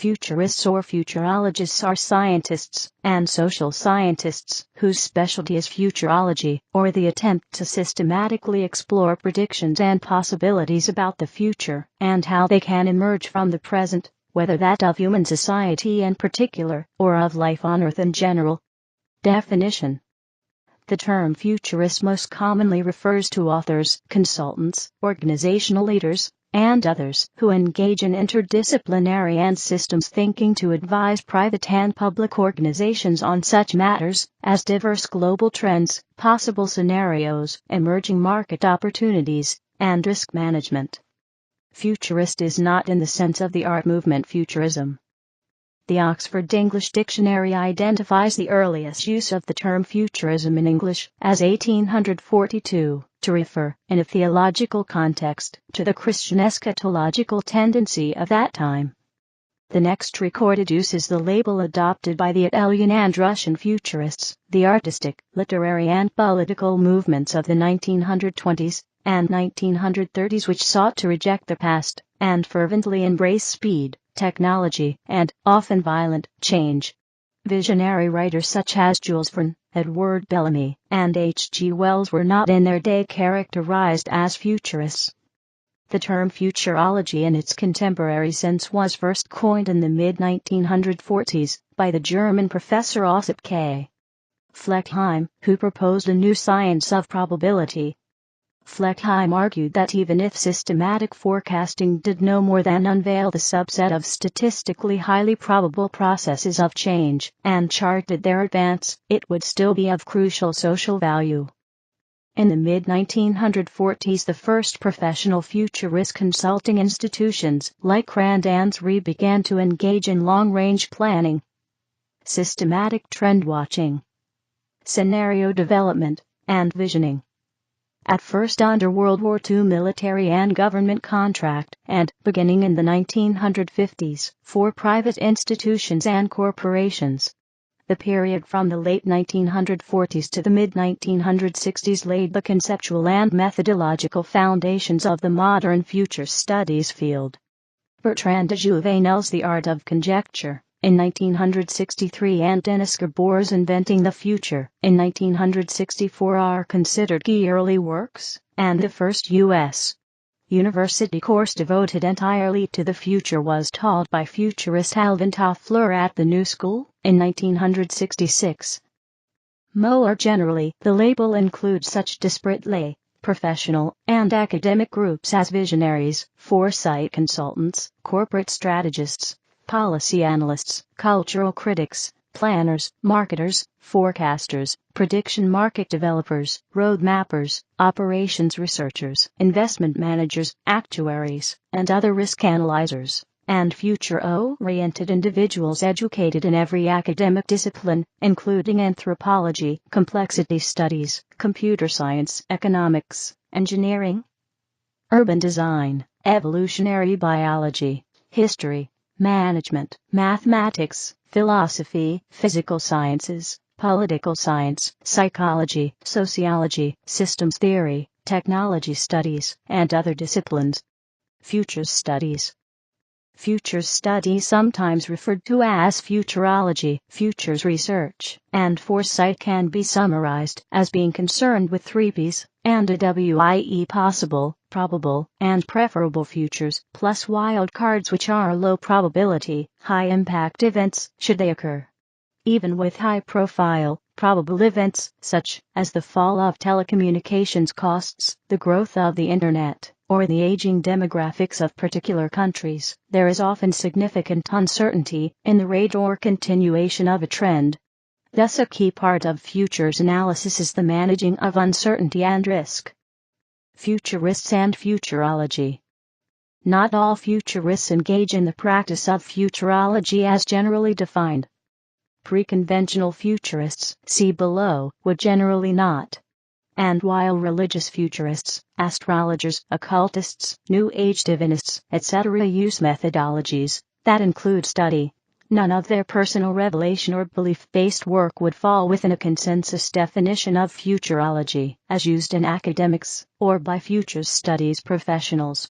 Futurists or futurologists are scientists and social scientists whose specialty is futurology, or the attempt to systematically explore predictions and possibilities about the future and how they can emerge from the present, whether that of human society in particular or of life on Earth in general. Definition: the term futurist most commonly refers to authors, consultants, organizational leaders, and others who engage in interdisciplinary and systems thinking to advise private and public organizations on such matters as diverse global trends, possible scenarios, emerging market opportunities, and risk management. Futurist is not in the sense of the art movement Futurism. The Oxford English Dictionary identifies the earliest use of the term Futurism in English as 1842, to refer, in a theological context, to the Christian eschatological tendency of that time. The next recorded use is the label adopted by the Italian and Russian futurists, the artistic, literary and political movements of the 1920s and 1930s, which sought to reject the past and fervently embrace speed, technology, and, often violent, change. Visionary writers such as Jules Verne, Edward Bellamy, and H.G. Wells were not in their day characterized as futurists. The term futurology in its contemporary sense was first coined in the mid-1940s by the German professor Ossip K. Fleckheim, who proposed a new science of probability. Fleckheim argued that even if systematic forecasting did no more than unveil the subset of statistically highly probable processes of change and charted their advance, it would still be of crucial social value. In the mid-1940s, the first professional futurist consulting institutions like Rand and Sri began to engage in long-range planning, systematic trend watching, scenario development, and visioning. At first under World War II military and government contract, and, beginning in the 1950s, for private institutions and corporations. The period from the late 1940s to the mid-1960s laid the conceptual and methodological foundations of the modern future studies field. Bertrand de Jouvenel's The Art of Conjecture, in 1963, and Denis Gabor's Inventing the Future, in 1964 are considered key early works, and the first U.S. university course devoted entirely to the future was taught by futurist Alvin Toffler at the New School, in 1966. More generally, the label includes such disparate lay, professional, and academic groups as visionaries, foresight consultants, corporate strategists, policy analysts, cultural critics, planners, marketers, forecasters, prediction market developers, road mappers, operations researchers, investment managers, actuaries, and other risk analyzers, and future-oriented individuals educated in every academic discipline, including anthropology, complexity studies, computer science, economics, engineering, urban design, evolutionary biology, history, management, mathematics, philosophy, physical sciences, political science, psychology, sociology, systems theory, technology studies, and other disciplines. Futures studies. Futures studies, sometimes referred to as futurology, futures research, and foresight, can be summarized as being concerned with 3 P's and a W, i.e. possible, probable, and preferable futures, plus wild cards, which are low probability, high impact events, should they occur. Even with high profile, probable events, such as the fall of telecommunications costs, the growth of the Internet, or the aging demographics of particular countries, there is often significant uncertainty in the rate or continuation of a trend. Thus, a key part of futures analysis is the managing of uncertainty and risk. Futurists and futurology. Not all futurists engage in the practice of futurology as generally defined. Pre-conventional futurists, see below, would generally not. And while religious futurists, astrologers, occultists, New Age divinists, etc. use methodologies that include study, none of their personal revelation or belief-based work would fall within a consensus definition of futurology, as used in academics or by futures studies professionals.